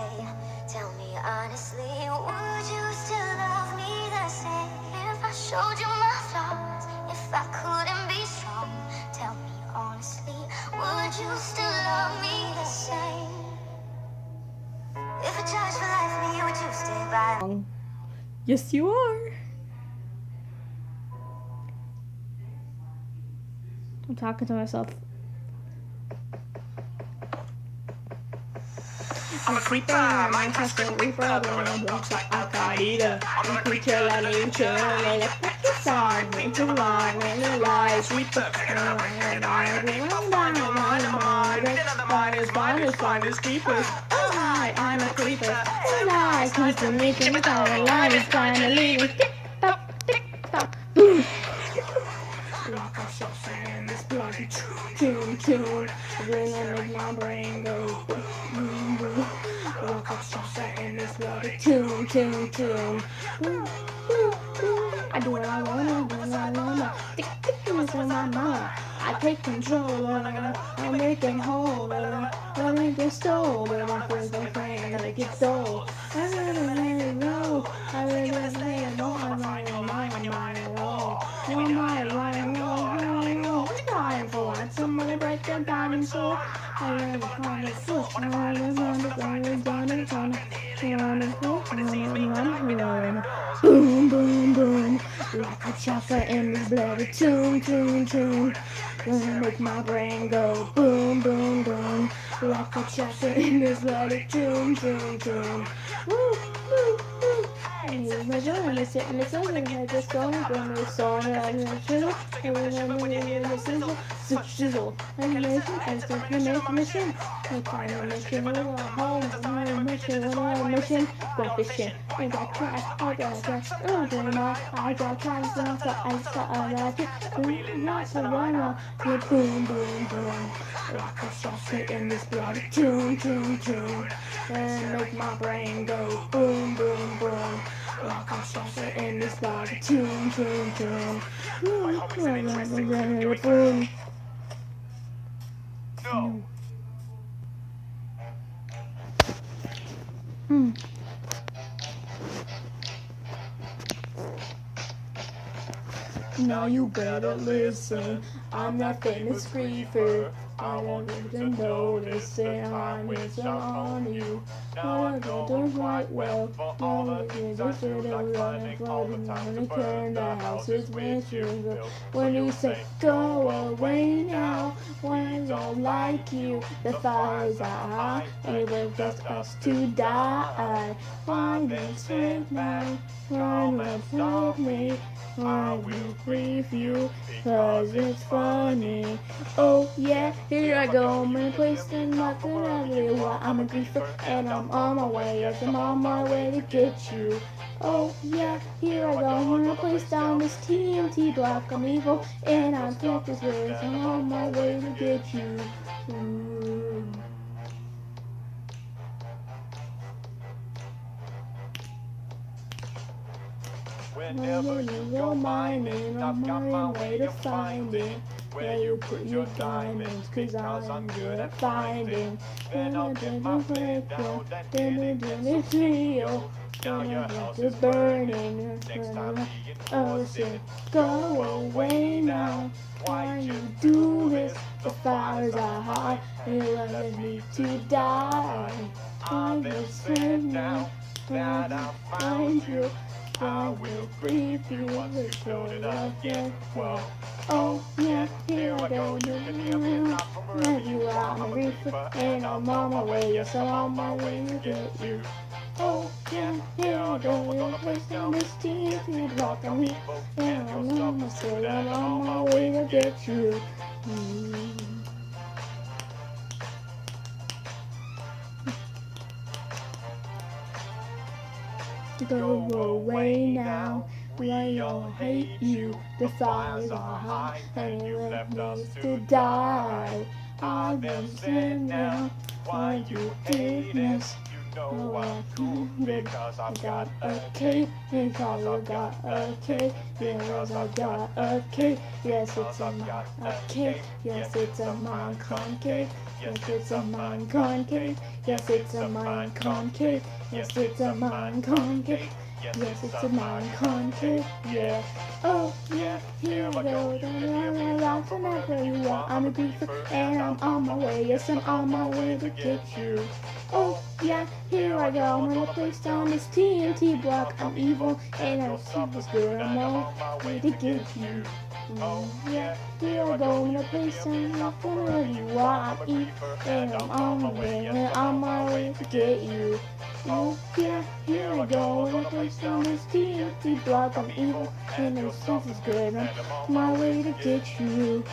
say? Tell me honestly, would you still love me the same if I showed you my flaws? If I couldn't be strong, tell me honestly, would you still love me the same? If I charged for life for you, would you stay by? Yes, you are. I'm talking to myself. I'm a creeper, I'm a the reaper, I'm a box of Al-Qaeda. I'm a creature that nature, and a petrified, into line, and a lie, sweeper. And I will run down, mine is fine as creepers. Oh hi, I'm a creeper, and I come to make it down, the line is finally tick-tock, tick-tock, boom. Like a shot in this bloody tune. Really make my brain go boom, boom. Like a shot in this bloody tune. I do what I wanna. Tick is in my mind. I take control, I make them whole, I make them stole, but my friends don't claim that it gets dull. I really let it go. I really let it go. I'm what you crying for? Let somebody break your diamond sword. I really find it foot. Boom, boom, boom. Like a chopper in this bloody tune. Gonna make my brain go boom, boom, boom. Like a chopper in this bloody tune. Woo, woo, woo. And here's my joy, and it's sitting, it's over, and I just go and bring this song, and I'm gonna chisel, and I'm gonna sizzle, and I'm gonna mission, I'm trying to mission, we're going home, I'm on a mission, go fishing, and I try, I got I got time, so I got it, not so run, boom, boom, boom, like a shot in this bloody tune, and make my brain go boom, boom, boom. Like a shot in this bloody tune. Boom. Now you better listen. I'm that famous griefer. I want you to notice that I'm on you. I don't quite well. No, you just should have run and floated on the turn. The house is with you. When you say go away now, when I like you, the fires are high, and it was just us to die. Why don't you now? Why don't you me? I will grieve you, cause it's funny. Oh yeah, here I go, I'm in a place and nothing I really want. I'm a griefer and I'm on my way, yes I'm on my way to get you. Oh yeah, here I go, I'm gonna place down this TNT block. I'm evil and I'm practice with, I'm on my way to get you. Whenever you go mining, I'm on my way to finding where you put your diamonds, cause I'm good at finding. And I didn't break you, then it's real. Now your house is burning, oh say, go away now. Why you do this? The fires are hot, and you want me to die. I'm just friend now, that I'll find you. I will breathe you with your love, yeah, well. Oh yeah, here I go, there you are, I'm a reefer, and I'm on my way, yes, I'm on my way to get you. Oh yeah, here I go, we're gonna place down this TNT block on me, and I'm on my soul, I'm on my way to get you. Go away now, we all hate you. The fires are hot, and you left us to die. I've been sent now, why you did this? know I'm cool because I got a cape. Because I got a cape. Because I got a cape. Yes, it's a cape. Yes, it's a Minecon cape. Yes, it's a Minecon cape. Yes, it's a Minecon cape. Yes, it's a Minecon cape. Yes, it's a Minecon cape. Yeah. Oh, yeah, here I go. Rocks whenever you want. I'm a beaver and I'm on my way. Yes, I'm on my way to get you. Oh, yeah, here I go. I'm gonna place down this TNT block. I'm evil and I'm super good. I'm on my way to get you. Yeah, here I go. I'm gonna place down whenever you want. I'm evil and I'm on my way to get you. Oh, yeah, here I go. I'm gonna place down this TNT block. I'm evil and I'm super good. I'm on my way to get you.